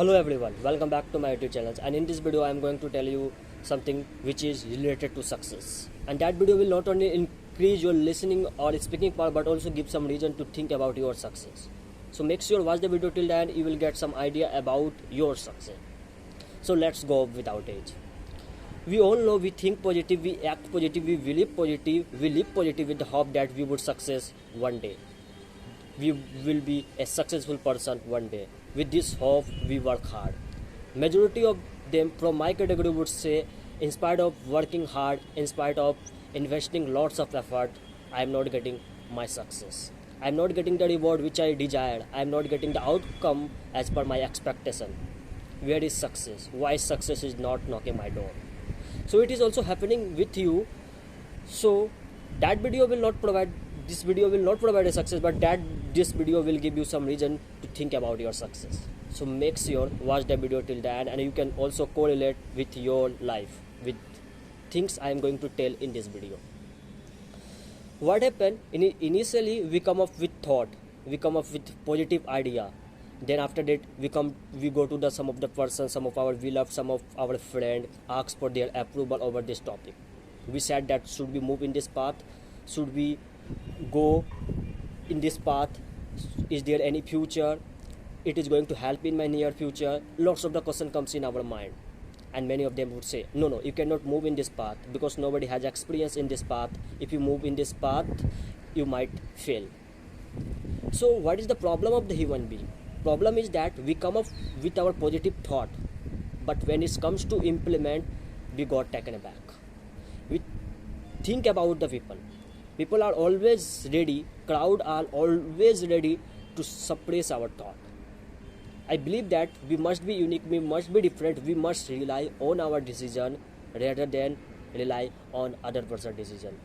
Hello everyone, welcome back to my YouTube channel, and in this video I am going to tell you something which is related to success, and that video will not only increase your listening or speaking power but also give some reason to think about your success. So make sure watch the video till the end, you will get some idea about your success. So let's go without age. We all know we think positive, we act positive, we live positive with the hope that we would success one day. We will be a successful person one day. With this hope, we work hard. Majority of them from my category would say, in spite of working hard, in spite of investing lots of effort, I am not getting my success. I am not getting the reward which I desired. I am not getting the outcome as per my expectation. Where is success? Why success is not knocking my door? So it is also happening with you. So that video will not provide this video will not provide a success, but this video will give you some reason to think about your success. So make sure watch the video till the end, and you can also correlate with your life with things I am going to tell in this video. What happened? Initially we come up with thought, we come up with positive idea. Then after that we go to some of the person, some of our we love, some of our friend ask for their approval over this topic. We said that should we move in this path, should we go in this path, is there any future, it is going to help in my near future. Lots of the question comes in our mind, and many of them would say no, you cannot move in this path because nobody has experience in this path. If you move in this path you might fail. So what is the problem of the human being? Problem is that we come up with our positive thought, but when it comes to implement we got taken aback. We think about the people are always ready, crowd are always ready to suppress our thought. I believe that we must be unique, we must be different, we must rely on our decision rather than rely on other person's decision.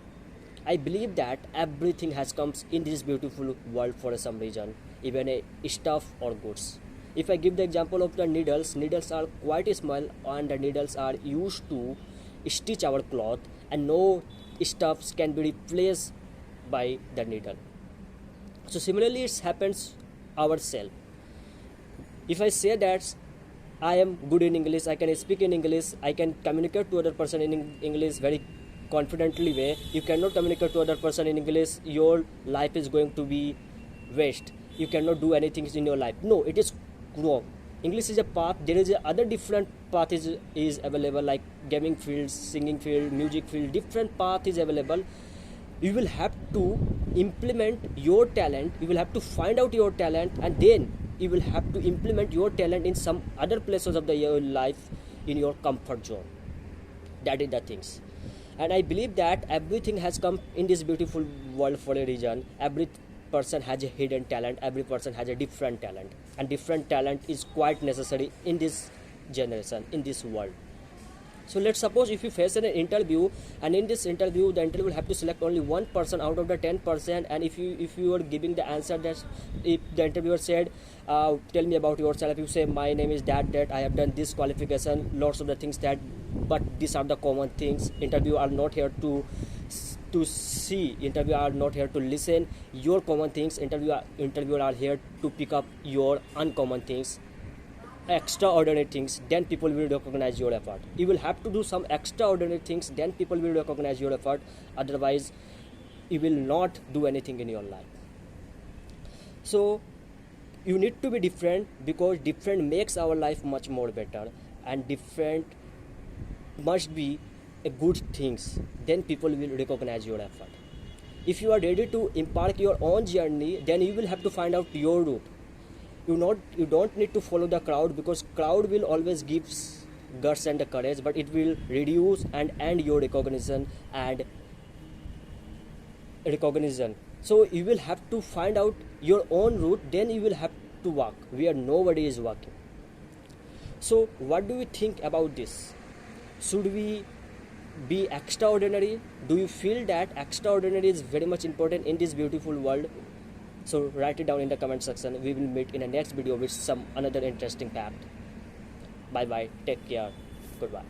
I believe that everything has comes in this beautiful world for some reason, even a stuff or goods. If I give the example of the needles are quite small, and the needles are used to stitch our cloth, and no stuffs can be replaced by the needle. So similarly it happens ourselves. If I say that I am good in English, I can speak in English, I can communicate to other person in English very confidently way, you cannot communicate to other person in English, your life is going to be waste, you cannot do anything in your life. No, it is wrong. English is a path, there is a other different path is available, like gaming field, singing field, music field, different path is available. You will have to implement your talent, you will have to find out your talent, and then you will have to implement your talent in some other places of your life in your comfort zone. That is the things. And I believe that everything has come in this beautiful world for a reason. Every person has a hidden talent, every person has a different talent, and different talent is quite necessary in this generation, in this world. So let's suppose if you face an interview, and in this interview the interview will have to select only one person out of the 10%, and if you are giving the answer that if the interviewer said tell me about yourself, you say my name is that I have done this qualification, lots of the things that, but these are the common things. Interview are not here to see, interviewer are not here to listen your common things, interviewer are here to pick up your uncommon things, extraordinary things. Then people will recognize your effort. You will have to do some extraordinary things, then people will recognize your effort, otherwise you will not do anything in your life. So you need to be different, because different makes our life much more better, and different must be a good things, then people will recognize your effort. If you are ready to embark your own journey, then you will have to find out your route. You don't need to follow the crowd, because crowd will always give guts and the courage, but it will reduce and end your recognition. So you will have to find out your own route, then you will have to walk where nobody is walking. So what do you think about this? Should we be extraordinary? Do you feel that extraordinary is very much important in this beautiful world? So write it down in the comment section. We will meet in the next video with some another interesting fact. Bye bye, take care, goodbye.